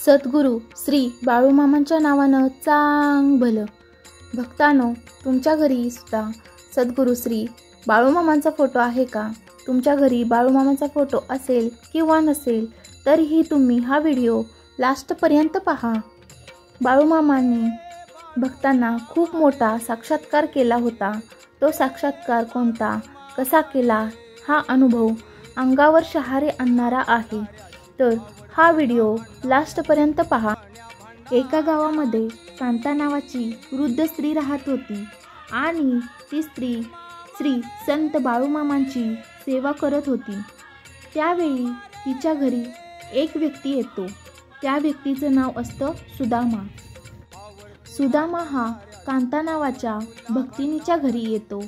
सद्गुरू श्री बाळूमामांच्या नावानं चांग भलं. भक्तांनो, तुमच्या घरी सुद्धा सद्गुरू श्री बाळूमामांचा फोटो आहे का? तुमच्या घरी बाळूमामांचा फोटो असेल किंवा नसेल तरीही तुम्ही हा व्हिडिओ लास्टपर्यंत पहा. बाळूमामांनी भक्तांना खूप मोठा साक्षात्कार केला होता. तो साक्षात्कार कोणता, कसा केला, हा अनुभव अंगावर शहारे आणणारा आहे. तर हा व्हिडिओ लास्टपर्यंत पहा. एका गावामध्ये कांता नावाची वृद्ध स्त्री राहत होती आणि ती स्त्री श्री संत बाळूमामांची सेवा करत होती. त्यावेळी तिच्या घरी एक व्यक्ती येतो. त्या व्यक्तीचं नाव असतं सुदामा. सुदामा हा कांता नावाच्या भक्तिनीच्या घरी येतो.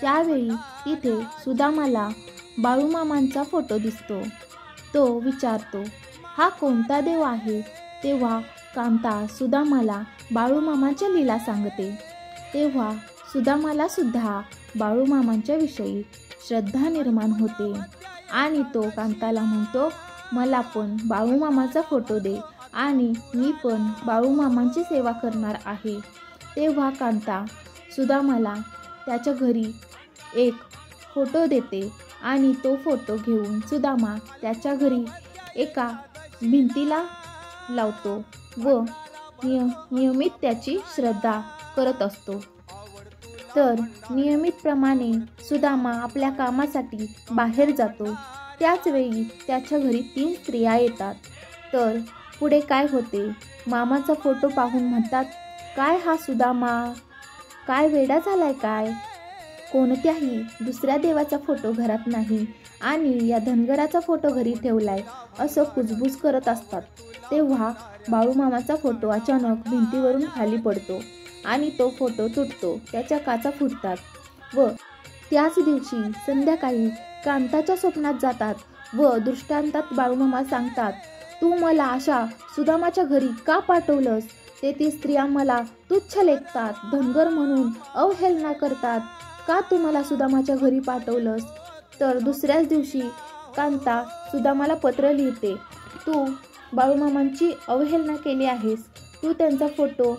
त्यावेळी तिथे सुदामाला बाळूमामांचा फोटो दिसतो. तो विचारतो, हा कोणता देव आहे? तेव्हा कांता सुदामाला बाळूमामांच्या लीला सांगते. तेव्हा सुदामाला सुद्धा बाळूमामांच्या विषयी श्रद्धा निर्माण होते आणि तो कांताला म्हणतो, मला पण बाळूमामाचा फोटो दे आणि मी पण बाळूमामांची सेवा करणार आहे. तेव्हा कांता सुदामाला त्याच्या घरी एक फोटो देते आणि तो फोटो घेऊन सुदामा त्याच्या घरी एका भिंतीला लावतो व नियमित त्याची श्रद्धा करत असतो. तर नियमितप्रमाणे सुदामा आपल्या कामासाठी बाहेर जातो. त्याच वेळी त्याच्या घरी 3 स्त्रिया येतात. तर पुढे काय होते? मामाचा फोटो पाहून म्हणतात, काय हा सुदामा काय वेडा झालाय काय? कोणत्याही दुसऱ्या देवाचा फोटो घरात नाही आणि या धनगराचा फोटो घरी ठेवलाय असं कुजबूज करत असतात. तेव्हा बाळूमामाचा फोटो अचानक भिंतीवरून खाली पडतो आणि तो फोटो तुटतो. त्याच्या काचा फुटतात व त्याच दिवशी संध्याकाळी कांताच्या स्वप्नात जातात व दृष्टांतात बाळूमामा सांगतात, तू मला अशा सुदामाच्या घरी का पाठवलंस? ते स्त्रिया मला तुच्छ लेखतात, धनगर म्हणून अवहेलना करतात. का तू मला सुदामाच्या घरी पाठवलंस? तर दुसऱ्याच दिवशी कांता सुदामाला पत्र लिहिते, तू बाळूमामांची अवहेलना केली आहेस. तू त्यांचा फोटो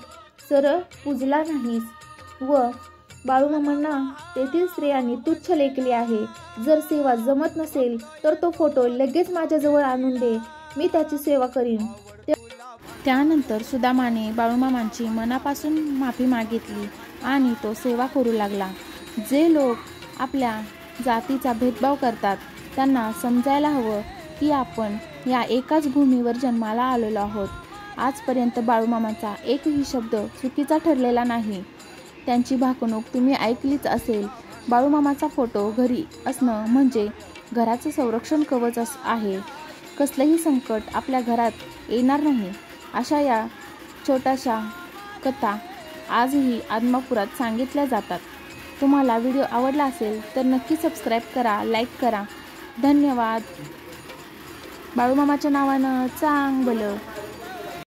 सरळ पूजला नाहीस व बाळूमामांना तेथील स्त्रियांनी तुच्छ लेखले आहे. जर सेवा जमत नसेल तर तो फोटो लगेच माझ्याजवळ आणून दे, मी त्याची सेवा करीन. त्यानंतर सुदामाने बाळूमामांची मनापासून माफी मागितली आणि तो सेवा करू लागला. जे लोक आपल्या जातीचा भेदभाव करतात त्यांना समजायला हवं की आपण या एकाच भूमीवर जन्माला आलेलो आहोत. आजपर्यंत बाळूमामांचा एकही शब्द चुकीचा ठरलेला नाही. त्यांची भाकणूक तुम्ही ऐकलीच असेल. बाळूमामाचा फोटो घरी असणं म्हणजे घराचं संरक्षण कवच आहे. कसलंही संकट आपल्या घरात येणार नाही. अशा या छोट्याशा कथा आजही आदमापुरात सांगितल्या जातात. तुम्हाला व्हिडिओ आवडला असेल तर नक्की सबस्क्राईब करा, लाईक करा. धन्यवाद. बाळूमामाच्या नावानं चांग भलं.